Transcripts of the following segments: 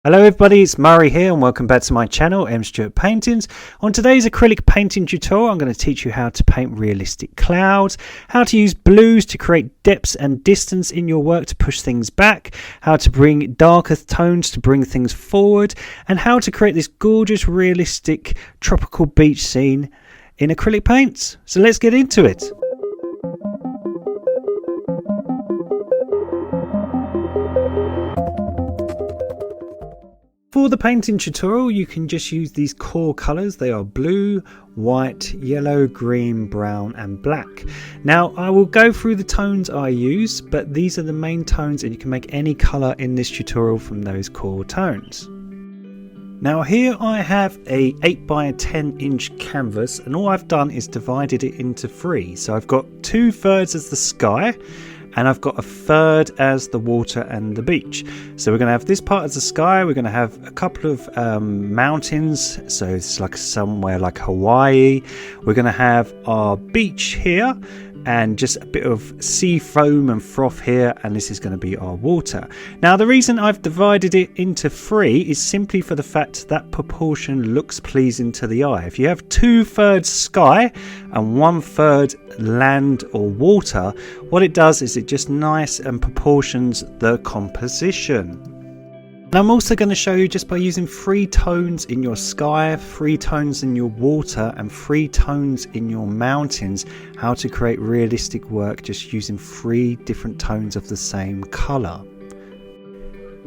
Hello everybody, it's Murray here and welcome back to my channel, M Stewart Paintings. On today's acrylic painting tutorial, I'm going to teach you how to paint realistic clouds, how to use blues to create depths and distance in your work to push things back, how to bring darker tones to bring things forward, and how to create this gorgeous realistic tropical beach scene in acrylic paints. So let's get into it. For the painting tutorial, you can just use these core colours. They are blue, white, yellow, green, brown and black. Now I will go through the tones I use, but these are the main tones and you can make any colour in this tutorial from those core tones. Now here I have a 8 by 10 inch canvas and all I've done is divided it into three. So I've got 2/3 as the sky, and I've got 1/3 as the water and the beach. So we're going to have this part as the sky, we're going to have a couple of mountains, so it's like somewhere like Hawaii. We're going to have our beach here and just a bit of sea foam and froth here, and this is going to be our water. Now the reason I've divided it into three is simply for the fact that proportion looks pleasing to the eye. If you have 2/3 sky and 1/3 land or water, what it does is it just nice and proportions the composition. And I'm also going to show you, just by using 3 tones in your sky, 3 tones in your water and 3 tones in your mountains, how to create realistic work just using 3 different tones of the same colour.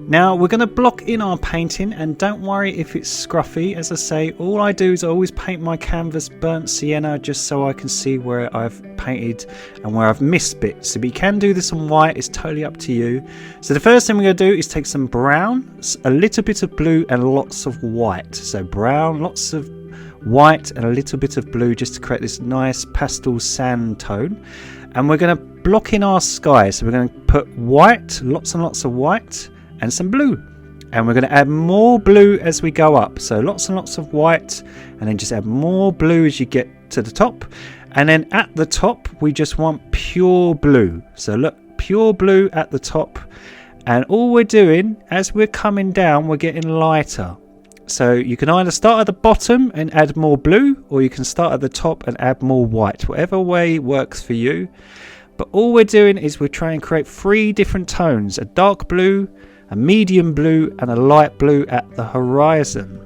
Now we're going to block in our painting, and don't worry if it's scruffy. As I say, all I do is I always paint my canvas burnt sienna just so I can see where I've painted and where I've missed bits. So you can do this on white, it's totally up to you. So the first thing we're going to do is take some brown, a little bit of blue and lots of white. So brown, lots of white and a little bit of blue just to create this nice pastel sand tone. And we're going to block in our sky. So we're going to put white, lots and lots of white, and some blue, and we're going to add more blue as we go up. So lots and lots of white, and then just add more blue as you get to the top, and then at the top we just want pure blue. So look, pure blue at the top, and all we're doing as we're coming down, we're getting lighter. So you can either start at the bottom and add more blue, or you can start at the top and add more white, whatever way works for you. But all we're doing is we're trying to create 3 different tones: a dark blue, a medium blue and a light blue at the horizon.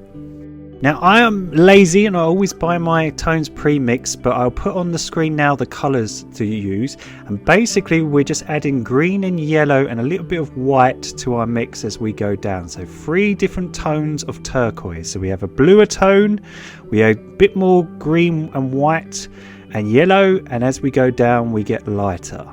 Now I am lazy and I always buy my tones pre-mixed, but I'll put on the screen now the colours to use, and basically we're just adding green and yellow and a little bit of white to our mix as we go down. So 3 different tones of turquoise. So we have a bluer tone, we have a bit more green and white and yellow, and as we go down we get lighter.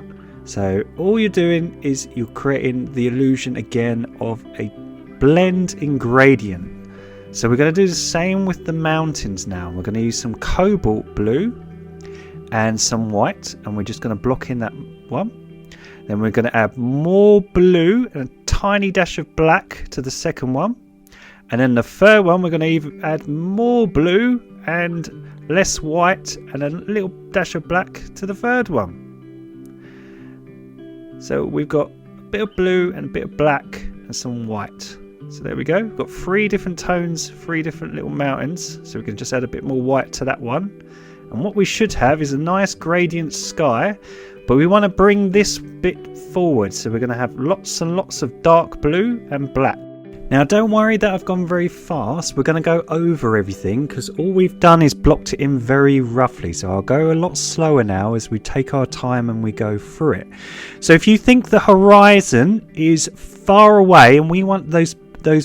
So all you're doing is you're creating the illusion again of a blend in gradient. So we're going to do the same with the mountains now. We're going to use some cobalt blue and some white, and we're just going to block in that one. Then we're going to add more blue and a tiny dash of black to the second one. And then the third one we're going to even add more blue and less white and a little dash of black to the third one. So we've got a bit of blue and a bit of black and some white. So there we go. We've got 3 different tones, 3 different little mountains. So we can just add a bit more white to that one. And what we should have is a nice gradient sky, but we want to bring this bit forward. So we're going to have lots and lots of dark blue and black. Now don't worry that I've gone very fast. We're going to go over everything because all we've done is blocked it in very roughly. So I'll go a lot slower now as we take our time and we go through it. So if you think the horizon is far away and we want those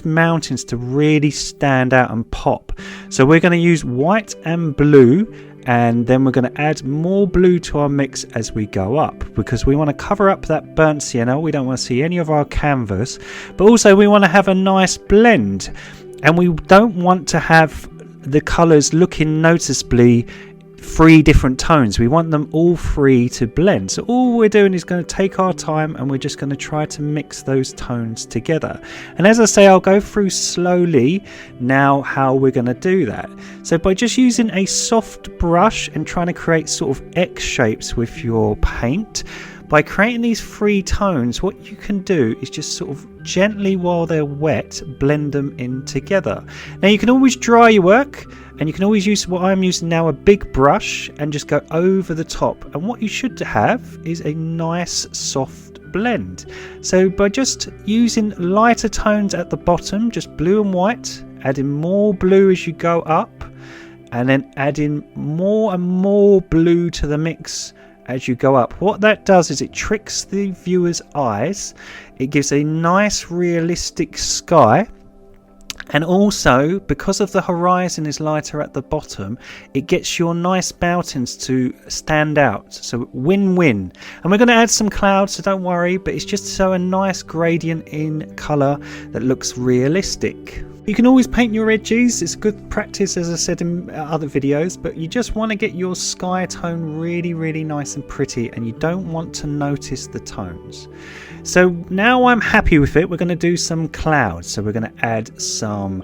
mountains to really stand out and pop, so we're going to use white and blue, and then we're going to add more blue to our mix as we go up, because we want to cover up that burnt sienna. We don't want to see any of our canvas, but also we want to have a nice blend, and we don't want to have the colours looking noticeably 3 different tones. We want them all 3 to blend. So all we're doing is going to take our time and we're just going to try to mix those tones together. And as I say, I'll go through slowly now how we're going to do that. So by just using a soft brush and trying to create sort of X shapes with your paint, by creating these 3 tones, what you can do is just sort of gently, while they're wet, blend them in together. Now you can always dry your work, and you can always use what I'm using now, a big brush, and just go over the top, and what you should have is a nice soft blend. So by just using lighter tones at the bottom, just blue and white, adding more blue as you go up, and then adding more and more blue to the mix as you go up. What that does is it tricks the viewer's eyes. It gives a nice realistic sky, and also because of the horizon is lighter at the bottom, it gets your nice mountains to stand out. So win-win. And we're going to add some clouds, so don't worry, but it's just so a nice gradient in colour that looks realistic. You can always paint your edges. It's good practice, as I said in other videos, but you just want to get your sky tone really nice and pretty, and you don't want to notice the tones. So now I'm happy with it, we're going to do some clouds. So we're going to add some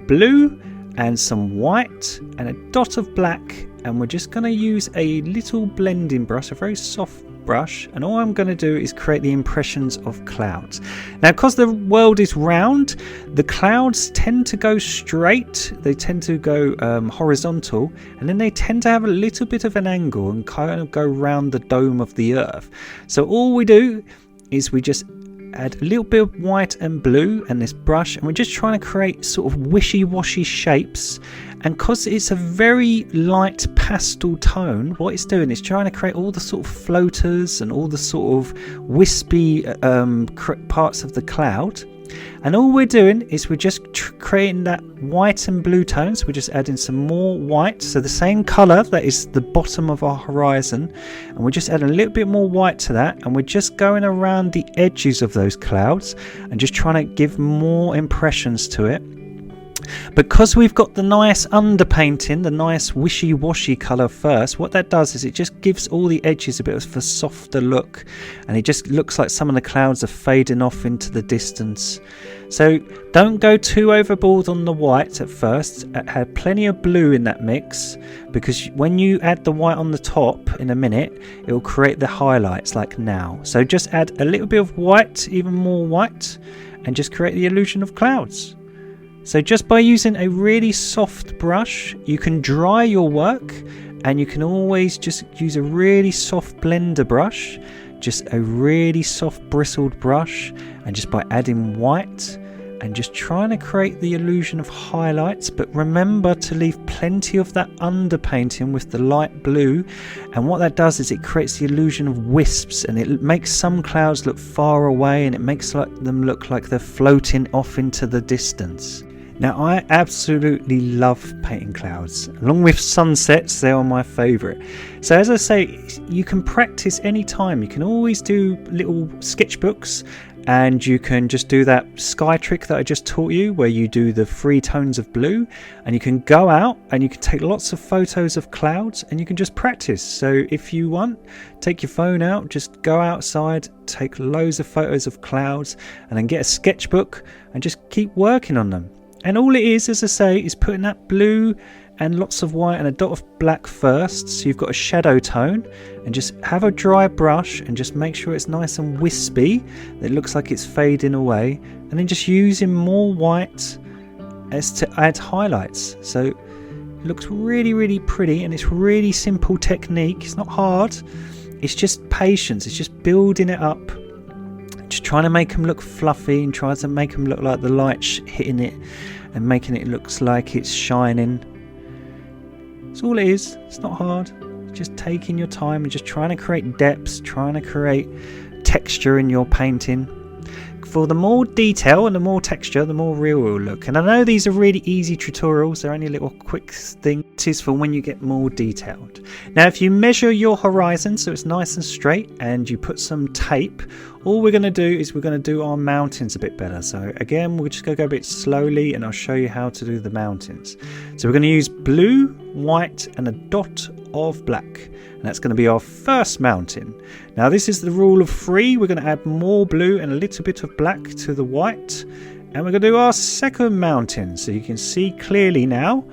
blue and some white and a dot of black, and we're just going to use a little blending brush, a very soft brush, and all I'm going to do is create the impressions of clouds. Now because the world is round, the clouds tend to go straight, they tend to go horizontal, and then they tend to have a little bit of an angle and kind of go round the dome of the earth. So all we do is we just add a little bit of white and blue and this brush, and we're just trying to create sort of wishy-washy shapes. And because it's a very light pastel tone, what it's doing is trying to create all the sort of floaters and all the sort of wispy parts of the cloud. And all we're doing is we're just creating that white and blue tones. We're just adding some more white, so the same color that is the bottom of our horizon, and we're just adding a little bit more white to that, and we're just going around the edges of those clouds and just trying to give more impressions to it. Because we've got the nice underpainting, the nice wishy-washy colour first, what that does is it just gives all the edges a bit of a softer look, and it just looks like some of the clouds are fading off into the distance. So don't go too overboard on the white at first. Add plenty of blue in that mix, because when you add the white on the top in a minute, it will create the highlights like now. So just add a little bit of white, even more white, and just create the illusion of clouds. So just by using a really soft brush, you can dry your work, and you can always just use a really soft blender brush, just a really soft bristled brush, and just by adding white and just trying to create the illusion of highlights. But remember to leave plenty of that underpainting with the light blue, and what that does is it creates the illusion of wisps, and it makes some clouds look far away, and it makes them look like they're floating off into the distance. Now I absolutely love painting clouds. Along with sunsets, they are my favourite. So as I say, you can practice anytime. You can always do little sketchbooks, and you can just do that sky trick that I just taught you, where you do the 3 tones of blue, and you can go out and you can take lots of photos of clouds, and you can just practice. So if you want, take your phone out, just go outside, take loads of photos of clouds, and then get a sketchbook and just keep working on them. And all it is, as I say, is putting that blue and lots of white and a dot of black first, so you've got a shadow tone, and just have a dry brush and just make sure it's nice and wispy, that it looks like it's fading away, and then just using more white as to add highlights. So it looks really pretty, and it's really simple technique. It's not hard, it's just patience, it's just building it up, just trying to make them look fluffy and trying to make them look like the light hitting it and making it looks like it's shining. That's all it is. It's not hard. Just taking your time and just trying to create depths, trying to create texture in your painting. For the more detail and the more texture, the more real it will look. And I know these are really easy tutorials, they're only little quick things for when you get more detailed. Now if you measure your horizon so it's nice and straight, and you put some tape, all we're going to do is we're going to do our mountains a bit better. So again, we're just going to go a bit slowly, and I'll show you how to do the mountains. So we're going to use blue, white and a dot of black, and that's going to be our first mountain. Now this is the rule of 3. We're going to add more blue and a little bit of black to the white, and we're going to do our second mountain. So you can see clearly now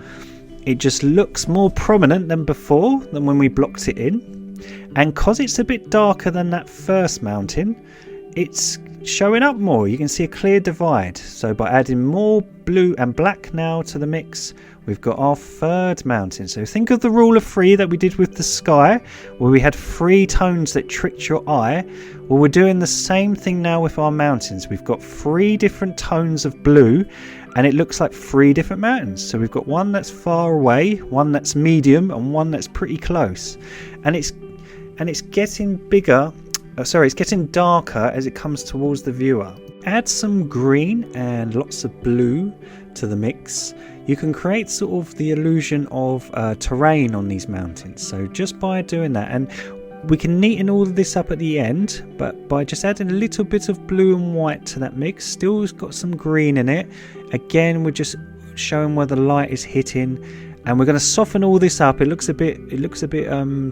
it just looks more prominent than before, than when we blocked it in. And because it's a bit darker than that first mountain, it's showing up more. You can see a clear divide. So by adding more blue and black now to the mix, we've got our third mountain. So think of the rule of 3 that we did with the sky, where we had 3 tones that tricked your eye. Well, we're doing the same thing now with our mountains. We've got 3 different tones of blue, and it looks like 3 different mountains. So we've got one that's far away, one that's medium, and one that's pretty close. And it's getting bigger. It's getting darker as it comes towards the viewer. Add some green and lots of blue to the mix. You can create sort of the illusion of terrain on these mountains. So just by doing that, and we can neaten all of this up at the end, but by just adding a little bit of blue and white to that mix, still got some green in it. Again, we're just showing where the light is hitting. And we're going to soften all this up. It looks a bit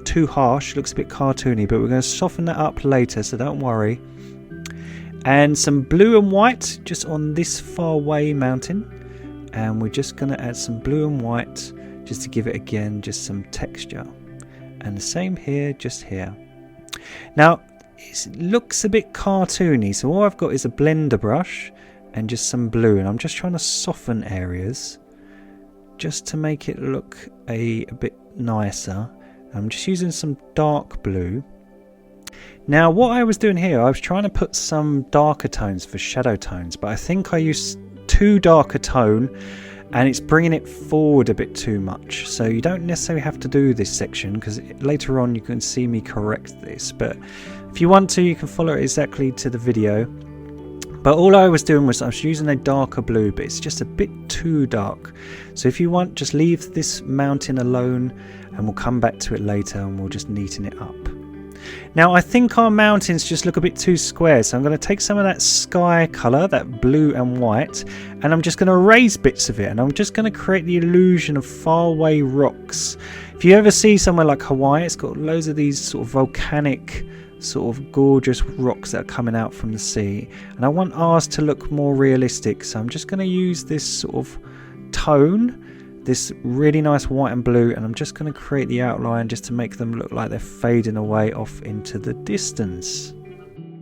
too harsh, it looks a bit cartoony, but we're going to soften that up later, so don't worry. And some blue and white just on this far away mountain, and we're just going to add some blue and white just to give it again just some texture. And the same here, just here. Now it looks a bit cartoony, so all I've got is a blender brush and just some blue, and I'm just trying to soften areas just to make it look a bit nicer. I'm just using some dark blue. Now what I was doing here, I was trying to put some darker tones for shadow tones, but I think I used too dark a tone and it's bringing it forward a bit too much. So you don't necessarily have to do this section, because later on you can see me correct this, but if you want to, you can follow it exactly to the video. But all I was doing was I was using a darker blue, but it's just a bit too dark. So if you want, just leave this mountain alone and we'll come back to it later and we'll just neaten it up. Now I think our mountains just look a bit too square, so I'm going to take some of that sky colour, that blue and white, and I'm just going to erase bits of it, and I'm just going to create the illusion of faraway rocks. If you ever see somewhere like Hawaii, it's got loads of these sort of volcanic sort of gorgeous rocks that are coming out from the sea, and I want ours to look more realistic, so I'm just going to use this sort of tone, this really nice white and blue, and I'm just going to create the outline just to make them look like they're fading away off into the distance.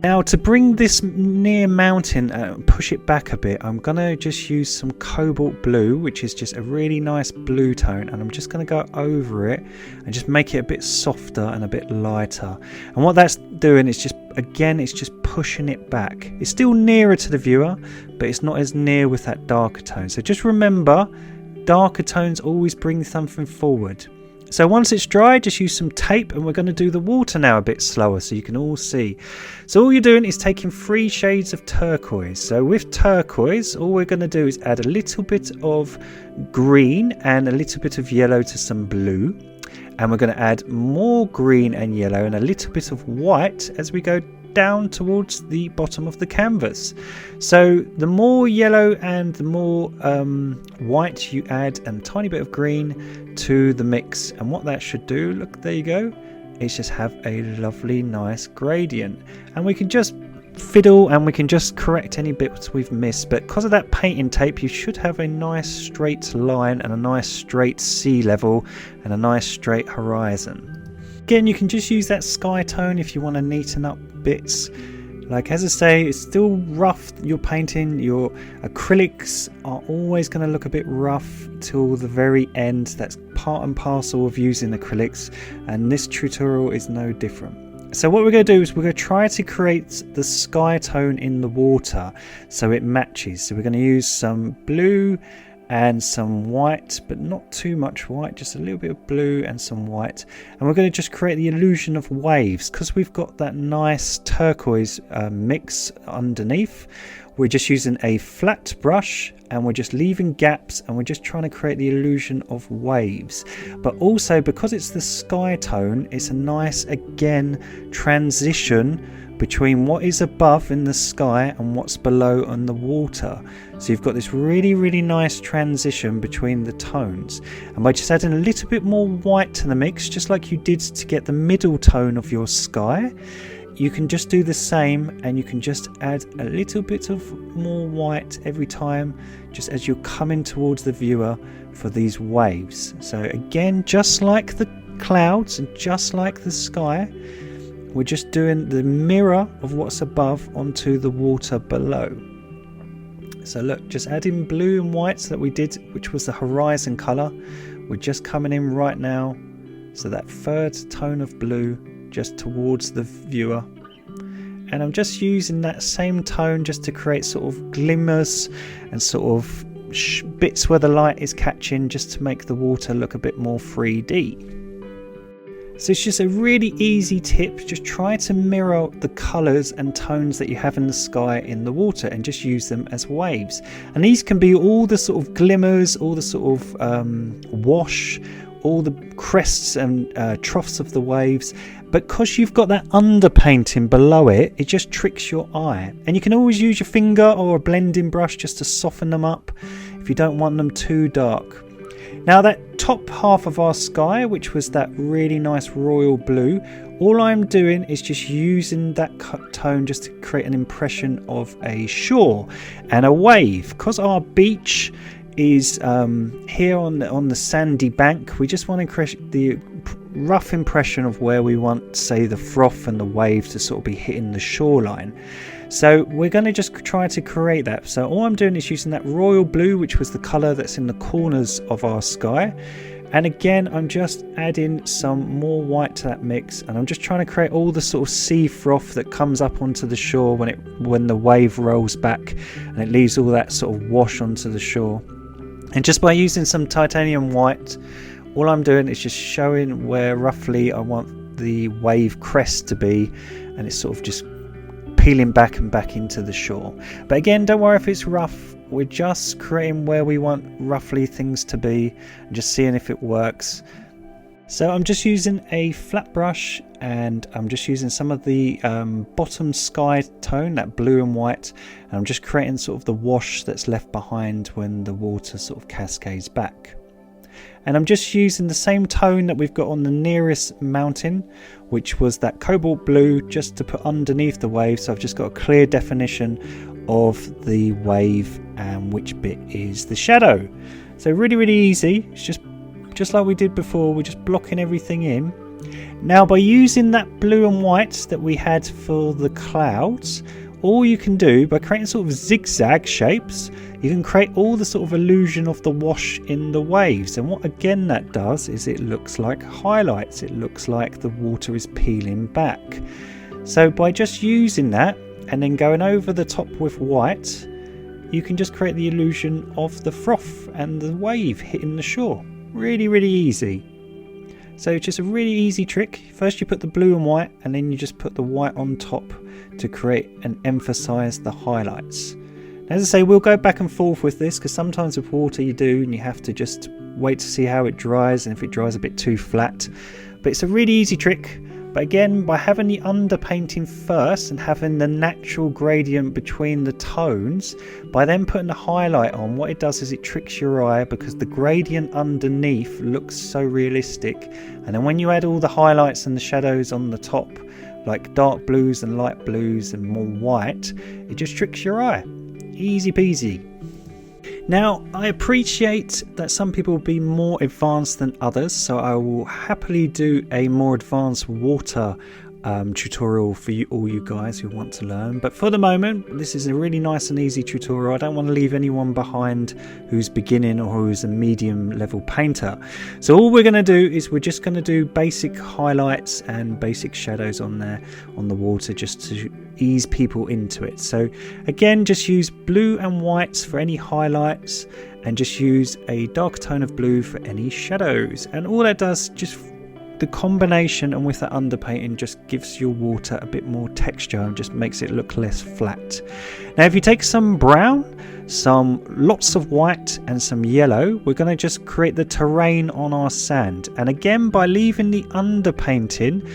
Now to bring this near mountain and push it back a bit, I'm going to just use some cobalt blue, which is just a really nice blue tone, and I'm just going to go over it and just make it a bit softer and a bit lighter. And what that's doing is just, again, it's just pushing it back. It's still nearer to the viewer, but it's not as near with that darker tone. So just remember, darker tones always bring something forward. So once it's dry, just use some tape, and we're going to do the water now a bit slower so you can all see. So all you're doing is taking 3 shades of turquoise. So with turquoise, all we're going to do is add a little bit of green and a little bit of yellow to some blue. And we're going to add more green and yellow and a little bit of white as we go down towards the bottom of the canvas. So the more yellow and the more white you add, and a tiny bit of green to the mix, and what that should do, look, there you go, is just have a lovely nice gradient. And we can just fiddle and we can just correct any bits we've missed, but because of that painting tape you should have a nice straight line and a nice straight sea level and a nice straight horizon. Again, you can just use that sky tone if you want to neaten up bits. Like, as I say, it's still rough, your painting. Your acrylics are always going to look a bit rough till the very end. That's part and parcel of using acrylics, and this tutorial is no different. So what we're going to do is we're going to try to create the sky tone in the water so it matches. So we're going to use some blue and some white, but not too much white, just a little bit of blue and some white. And we're going to just create the illusion of waves, because we've got that nice turquoise mix underneath. We're just using a flat brush and we're just leaving gaps, and we're just trying to create the illusion of waves. But also, because it's the sky tone, it's a nice, again, transition between what is above in the sky and what's below on the water. So you've got this really, really nice transition between the tones. And by just adding a little bit more white to the mix, just like you did to get the middle tone of your sky, you can just do the same, and you can just add a little bit of more white every time, just as you're coming towards the viewer for these waves. So again, just like the clouds, and just like the sky, we're just doing the mirror of what's above onto the water below. So look, just adding blue and whites that we did, which was the horizon colour. We're just coming in right now, so that third tone of blue just towards the viewer. And I'm just using that same tone just to create sort of glimmers and sort of bits where the light is catching, just to make the water look a bit more 3D. So it's just a really easy tip. Just try to mirror the colours and tones that you have in the sky in the water, and just use them as waves. And these can be all the sort of glimmers, all the sort of wash, all the crests and troughs of the waves. But because you've got that underpainting below it, it just tricks your eye. And you can always use your finger or a blending brush just to soften them up if you don't want them too dark. Now that top half of our sky, which was that really nice royal blue, all I'm doing is just using that tone just to create an impression of a shore and a wave. Because our beach is here on the sandy bank, we just want to create the rough impression of where we want, say, the froth and the wave to sort of be hitting the shoreline. So we're going to just try to create that. So all I'm doing is using that royal blue, which was the colour that's in the corners of our sky. And again, I'm just adding some more white to that mix, and I'm just trying to create all the sort of sea froth that comes up onto the shore when the wave rolls back, and it leaves all that sort of wash onto the shore. And just by using some titanium white, all I'm doing is just showing where roughly I want the wave crest to be, and it's sort of just peeling back and back into the shore. But again, don't worry if it's rough. We're just creating where we want roughly things to be and just seeing if it works. So I'm just using a flat brush, and I'm just using some of the bottom sky tone, that blue and white, and I'm just creating sort of the wash that's left behind when the water sort of cascades back. And I'm just using the same tone that we've got on the nearest mountain, which was that cobalt blue, just to put underneath the wave. So I've just got a clear definition of the wave and which bit is the shadow. So really easy. It's just like we did before, we're just blocking everything in. Now by using that blue and white that we had for the clouds, all you can do by creating sort of zigzag shapes, you can create all the sort of illusion of the wash in the waves. And what again that does is it looks like highlights. It looks like the water is peeling back. So by just using that and then going over the top with white, you can just create the illusion of the froth and the wave hitting the shore. Really easy. So just a really easy trick. First you put the blue and white, and then you just put the white on top to create and emphasize the highlights. As I say, we'll go back and forth with this, because sometimes with water you do, and you have to just wait to see how it dries, and if it dries a bit too flat. But it's a really easy trick. But again, by having the underpainting first and having the natural gradient between the tones, by then putting the highlight on, what it does is it tricks your eye, because the gradient underneath looks so realistic. And then when you add all the highlights and the shadows on the top, like dark blues and light blues and more white, it just tricks your eye. Easy peasy. Now, I appreciate that some people will be more advanced than others, so I will happily do a more advanced water tutorial for all you guys who want to learn. But for the moment, this is a really nice and easy tutorial. I don't want to leave anyone behind who's beginning or who's a medium level painter. So all we're going to do is we're just going to do basic highlights and basic shadows on there on the water, just to ease people into it. So again, just use blue and whites for any highlights, and just use a dark tone of blue for any shadows. And all that does, just the combination and with the underpainting, just gives your water a bit more texture and just makes it look less flat. Now if you take some brown, lots of white and some yellow, we're going to just create the terrain on our sand. And again, by leaving the underpainting,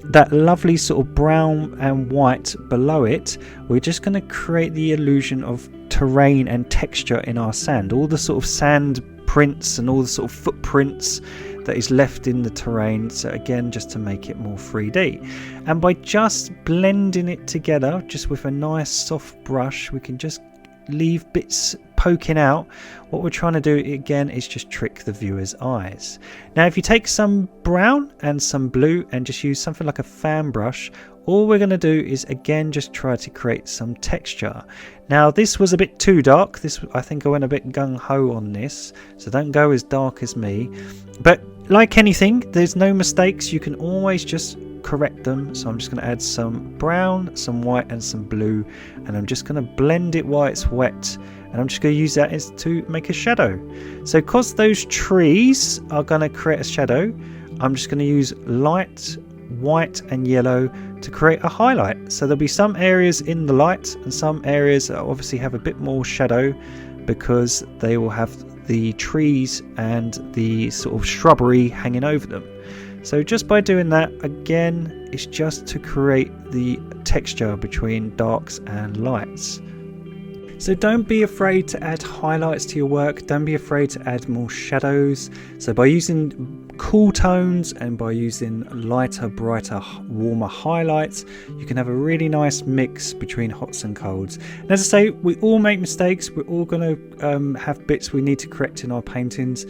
that lovely sort of brown and white below it, we're just going to create the illusion of terrain and texture in our sand. All the sort of sand prints and all the sort of footprints that is left in the terrain. So again, just to make it more 3D. And by just blending it together, just with a nice soft brush, we can just leave bits poking out, what we're trying to do again is just trick the viewer's eyes. Now if you take some brown and some blue and just use something like a fan brush, all we're going to do is again just try to create some texture. Now this was a bit too dark. I think I went a bit gung-ho on this, so don't go as dark as me. But like anything, there's no mistakes. You can always just correct them. So I'm just going to add some brown, some white and some blue, and I'm just going to blend it while it's wet, and I'm just going to use that to make a shadow. So because those trees are going to create a shadow, I'm just going to use light white and yellow to create a highlight. So there'll be some areas in the light and some areas that obviously have a bit more shadow because they will have the trees and the sort of shrubbery hanging over them. So just by doing that, again, it's just to create the texture between darks and lights. So don't be afraid to add highlights to your work. Don't be afraid to add more shadows. So by using cool tones and by using lighter, brighter, warmer highlights, you can have a really nice mix between hots and colds. And as I say, we all make mistakes. We're all going to have bits we need to correct in our paintings.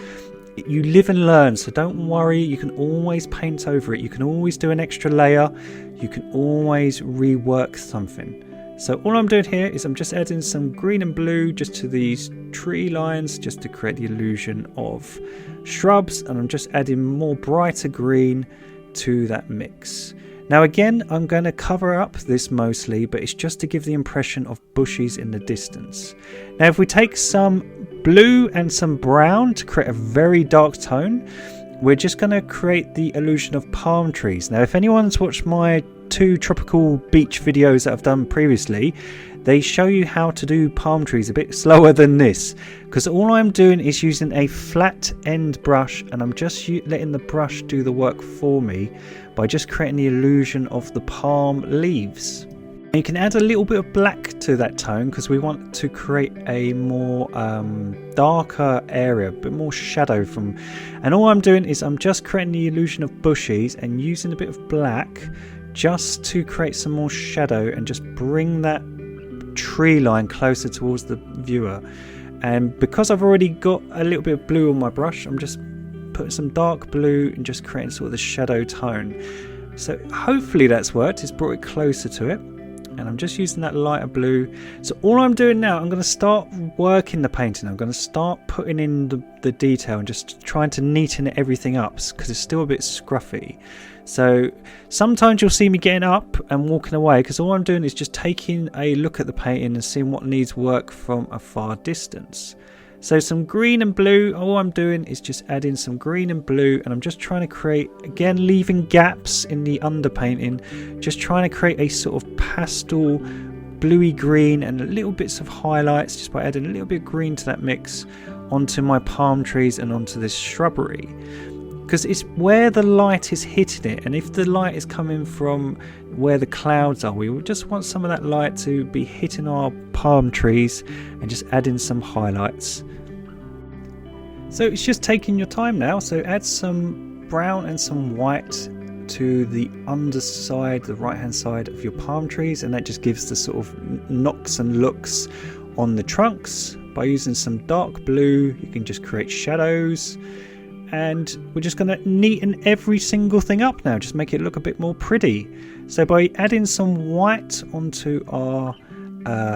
You live and learn, so don't worry. You can always paint over it. You can always do an extra layer. You can always rework something. So all I'm doing here is I'm just adding some green and blue just to these tree lines, just to create the illusion of shrubs, and I'm just adding more brighter green to that mix. Now again, I'm going to cover up this mostly, but it's just to give the impression of bushes in the distance. Now if we take some blue and some brown to create a very dark tone, we're just going to create the illusion of palm trees. Now if anyone's watched my 2 tropical beach videos that I've done previously, they show you how to do palm trees a bit slower than this, because all I'm doing is using a flat end brush, and I'm just letting the brush do the work for me by just creating the illusion of the palm leaves. You can add a little bit of black to that tone because we want to create a more darker area, a bit more shadow from, and all I'm doing is I'm just creating the illusion of bushes and using a bit of black just to create some more shadow and just bring that tree line closer towards the viewer. And because I've already got a little bit of blue on my brush, I'm just putting some dark blue and just creating sort of the shadow tone. So hopefully that's worked. It's brought it closer to it, and I'm just using that lighter blue. So all I'm doing now, I'm going to start working the painting. I'm going to start putting in the detail and just trying to neaten everything up because it's still a bit scruffy. So sometimes you'll see me getting up and walking away because all I'm doing is just taking a look at the painting and seeing what needs work from a far distance. So some green and blue, all I'm doing is just adding some green and blue, and I'm just trying to create, again leaving gaps in the underpainting, just trying to create a sort of pastel bluey green and little bits of highlights just by adding a little bit of green to that mix onto my palm trees and onto this shrubbery. Because it's where the light is hitting it, and if the light is coming from where the clouds are, we would just want some of that light to be hitting our palm trees and just adding some highlights. So it's just taking your time now, so add some brown and some white to the underside, the right hand side of your palm trees, and that just gives the sort of knocks and looks on the trunks. By using some dark blue, you can just create shadows. And we're just going to neaten every single thing up now, just make it look a bit more pretty. So by adding some white onto our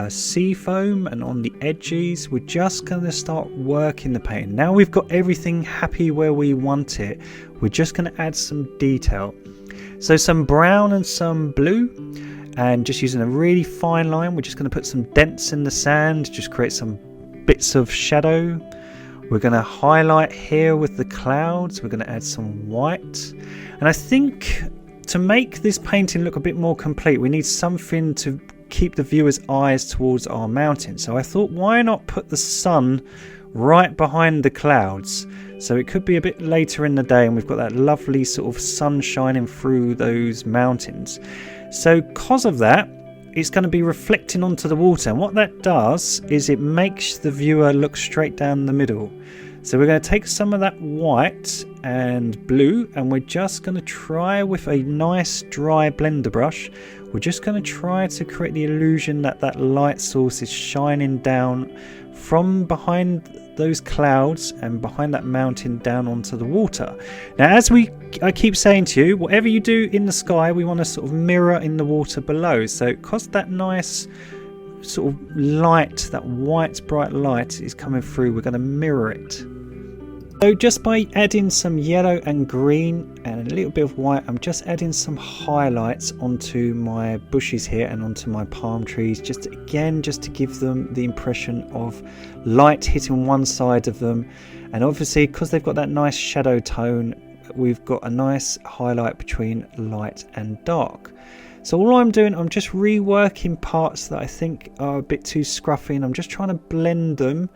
sea foam and on the edges, we're just going to start working the painting. Now we've got everything happy where we want it, we're just going to add some detail. So some brown and some blue, and just using a really fine line, we're just going to put some dents in the sand, just create some bits of shadow. We're going to highlight here with the clouds. We're going to add some white. And I think to make this painting look a bit more complete, we need something to keep the viewer's eyes towards our mountain. So I thought, why not put the sun right behind the clouds? So it could be a bit later in the day and we've got that lovely sort of sun shining through those mountains. So because of that, it's going to be reflecting onto the water, and what that does is it makes the viewer look straight down the middle. So we're going to take some of that white and blue, and we're just going to try with a nice dry blender brush, we're just going to try to create the illusion that that light source is shining down from behind those clouds and behind that mountain down onto the water. Now, as I keep saying to you, whatever you do in the sky, we want to sort of mirror in the water below. So because that nice sort of light, that white bright light is coming through, we're going to mirror it. So just by adding some yellow and green and a little bit of white, I'm just adding some highlights onto my bushes here and onto my palm trees, just to give them the impression of light hitting one side of them. And obviously, because they've got that nice shadow tone, we've got a nice highlight between light and dark. So all I'm doing, I'm just reworking parts that I think are a bit too scruffy, and I'm just trying to blend them.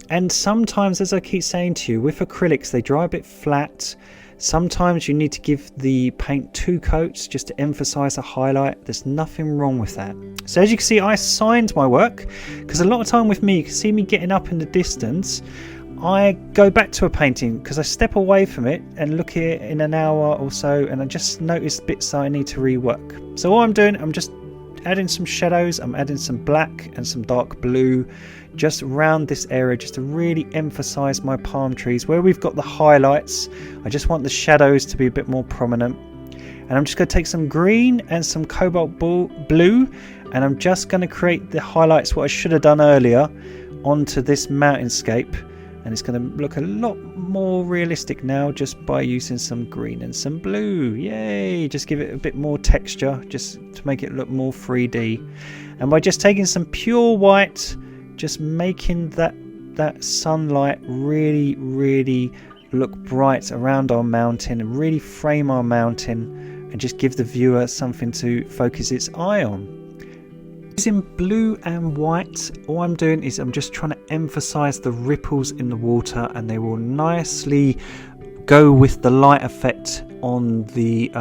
And sometimes, as I keep saying to you, with acrylics, they dry a bit flat. Sometimes you need to give the paint 2 coats just to emphasize a highlight. There's nothing wrong with that. So as you can see, I signed my work, because a lot of time with me, you can see me getting up in the distance. I go back to a painting because I step away from it and look here in an hour or so, and I just notice bits that I need to rework. So all I'm doing, I'm just adding some shadows, I'm adding some black and some dark blue just around this area, just to really emphasize my palm trees. Where we've got the highlights, I just want the shadows to be a bit more prominent. And I'm just going to take some green and some cobalt blue, and I'm just going to create the highlights, what I should have done earlier, onto this mountainscape. And it's going to look a lot more realistic now just by using some green and some blue. Yay! Just give it a bit more texture, just to make it look more 3D. And by just taking some pure white, just making that sunlight really look bright around our mountain, and really frame our mountain, and just give the viewer something to focus its eye on. Using blue and white, all I'm doing is I'm just trying to emphasize the ripples in the water, and they will nicely go with the light effect on the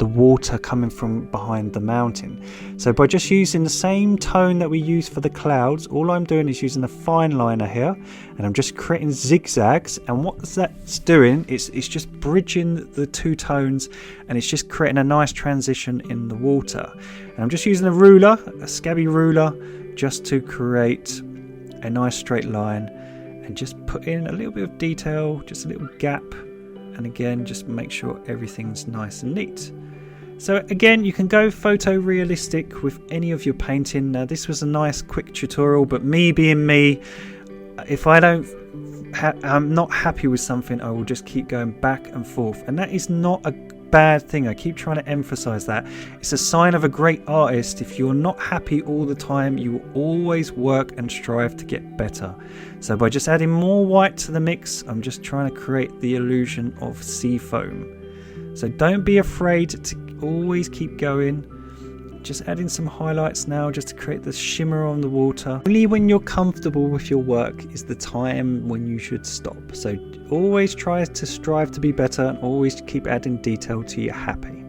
water coming from behind the mountain. So by just using the same tone that we use for the clouds, all I'm doing is using a fine liner here, and I'm just creating zigzags. And what that's doing is it's just bridging the 2 tones, and it's just creating a nice transition in the water. And I'm just using a ruler, a scabby ruler, just to create a nice straight line, and just put in a little bit of detail, just a little gap, and again just make sure everything's nice and neat. So again, you can go photorealistic with any of your painting. Now this was a nice quick tutorial, but me being me, if I'm not happy with something, I will just keep going back and forth, and that is not a bad thing. I keep trying to emphasize that. It's a sign of a great artist. If you're not happy all the time, you will always work and strive to get better. So by just adding more white to the mix, I'm just trying to create the illusion of sea foam. So don't be afraid to always keep going. Just adding some highlights now just to create the shimmer on the water. Only when you're comfortable with your work is the time when you should stop. So always try to strive to be better, and always keep adding detail till you're happy.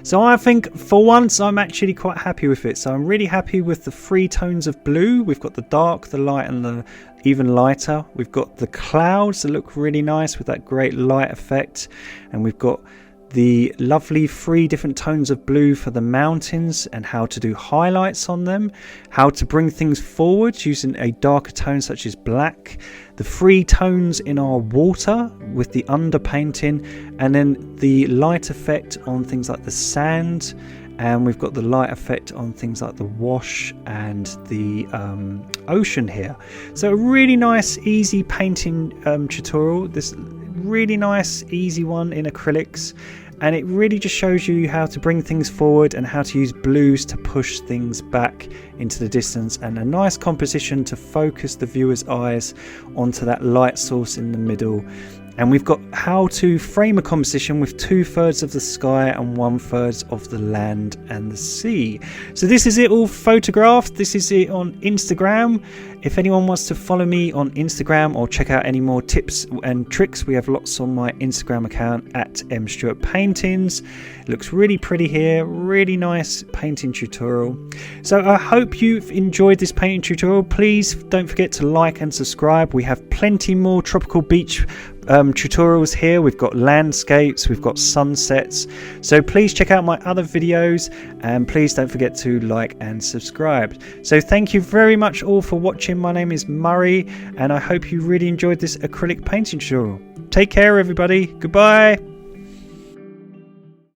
So I think for once I'm actually quite happy with it. So I'm really happy with the 3 tones of blue. We've got the dark, the light, and the even lighter. We've got the clouds that look really nice with that great light effect, and we've got the lovely 3 different tones of blue for the mountains, and how to do highlights on them, how to bring things forward using a darker tone such as black, the 3 tones in our water with the underpainting, and then the light effect on things like the sand, and we've got the light effect on things like the wash and the ocean here. So a really nice easy painting tutorial, this really nice easy one in acrylics, and it really just shows you how to bring things forward and how to use blues to push things back into the distance, and a nice composition to focus the viewer's eyes onto that light source in the middle. And we've got how to frame a composition with 2/3 of the sky and 1/3 of the land and the sea. So this is it all photographed. This is it on Instagram. If anyone wants to follow me on Instagram or check out any more tips and tricks, we have lots on my Instagram account at mstewartpaintings. It looks really pretty here, really nice painting tutorial. So I hope you've enjoyed this painting tutorial. Please don't forget to like and subscribe. We have plenty more tropical beach tutorials here. We've got landscapes, we've got sunsets, so please check out my other videos, and please don't forget to like and subscribe. So thank you very much all for watching. My name is Murray, and I hope you really enjoyed this acrylic painting tutorial. Take care everybody, goodbye.